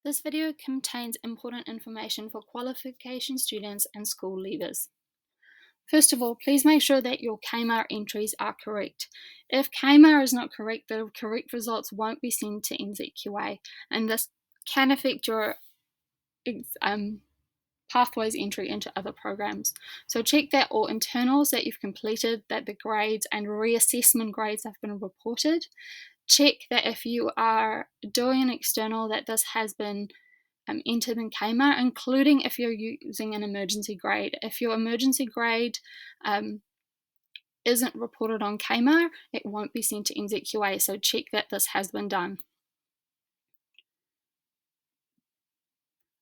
This video contains important information for qualification students and school leavers. First of all, please make sure that your KAMAR entries are correct. If KAMAR is not correct, the correct results won't be sent to NZQA, and this can affect your pathways entry into other programs. So check that all internals that you've completed, that the grades and reassessment grades have been reported. Check that if you are doing an external, that this has been entered in KAMAR, including if you're using an emergency grade. If your emergency grade isn't reported on KAMAR, it won't be sent to NZQA, so check that this has been done.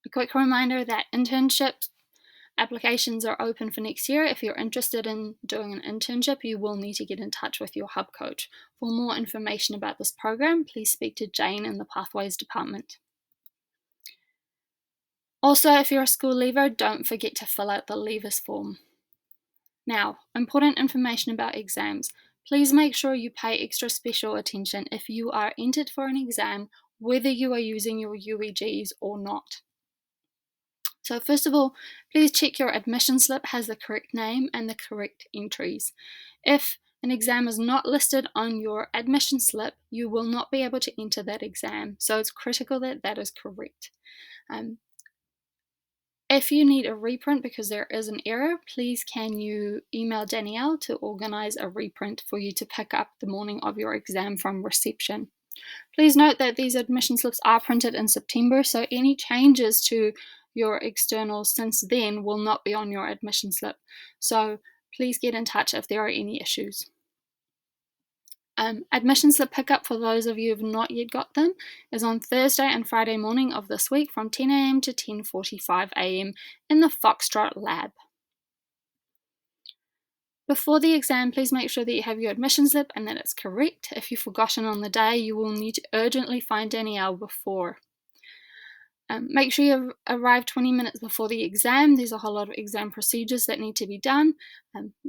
A quick reminder that internship applications are open for next year. If you're interested in doing an internship, you will need to get in touch with your hub coach. For more information about this program, please speak to Jane in the Pathways department. Also, if you're a school leaver, don't forget to fill out the leavers form. Now, important information about exams. Please make sure you pay extra special attention if you are entered for an exam, whether you are using your UEGs or not. So first of all, please check your admission slip has the correct name and the correct entries. If an exam is not listed on your admission slip, you will not be able to enter that exam. So it's critical that that is correct. If you need a reprint because there is an error, please can you email Danielle to organise a reprint for you to pick up the morning of your exam from reception. Please note that these admission slips are printed in September, so any changes to your externals since then will not be on your admission slip. So please get in touch if there are any issues. Admission slip pickup for those of you who have not yet got them is on Thursday and Friday morning of this week from 10 a.m. to 10:45 a.m. in the Foxtrot lab. Before the exam, please make sure that you have your admission slip and that it's correct. If you've forgotten on the day, you will need to urgently find Danielle before. Make sure you arrive 20 minutes before the exam. There's a whole lot of exam procedures that need to be done,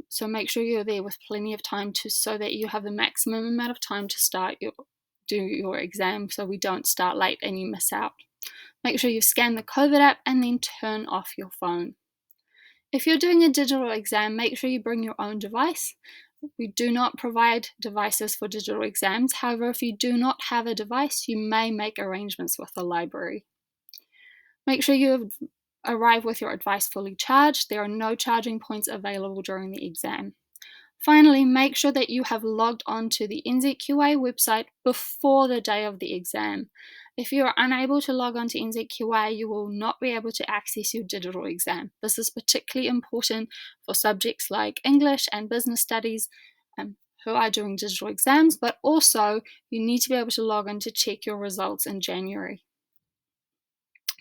so make sure you're there with plenty of time so that you have the maximum amount of time to do your exam, so we don't start late and you miss out. Make sure you scan the COVID app and then turn off your phone. If you're doing a digital exam, make sure you bring your own device. We do not provide devices for digital exams. However, if you do not have a device, you may make arrangements with the library. Make sure you arrive with your device fully charged. There are no charging points available during the exam. Finally, make sure that you have logged on to the NZQA website before the day of the exam. If you are unable to log on to NZQA, you will not be able to access your digital exam. This is particularly important for subjects like English and business studies who are doing digital exams, but also you need to be able to log in to check your results in January.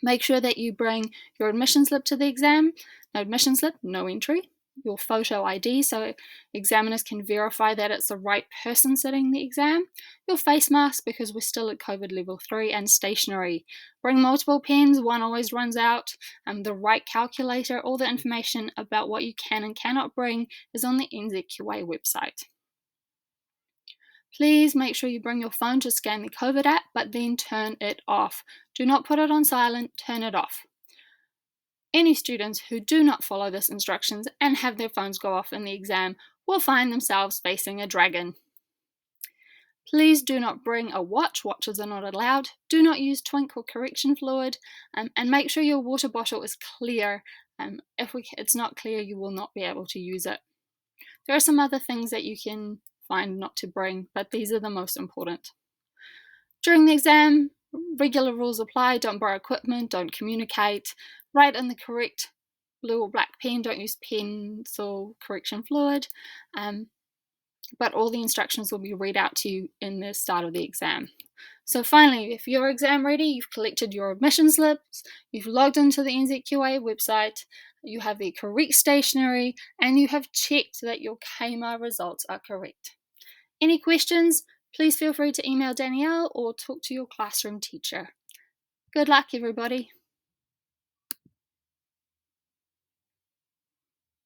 Make sure that you bring your admission slip to the exam. No admission slip, no entry. Your photo ID so examiners can verify that it's the right person sitting the exam. Your face mask because we're still at COVID level 3, and stationery. Bring multiple pens, one always runs out. The right calculator, all the information about what you can and cannot bring is on the NZQA website. Please make sure you bring your phone to scan the COVID app, but then turn it off. Do not put it on silent, turn it off. Any students who do not follow these instructions and have their phones go off in the exam will find themselves facing a dragon. Please do not bring a watch. Watches are not allowed. Do not use twink or correction fluid, and make sure your water bottle is clear. If it's not clear, you will not be able to use it. There are some other things that you can find not to bring, but these are the most important. During the exam, regular rules apply. Don't borrow equipment, don't communicate, write in the correct blue or black pen, don't use pencil correction fluid, but all the instructions will be read out to you in the start of the exam. So finally, if you're exam ready, you've collected your admission slips, you've logged into the NZQA website, you have the correct stationery, and you have checked that your KAMAR results are correct. Any questions? Please feel free to email Danielle or talk to your classroom teacher. Good luck, everybody.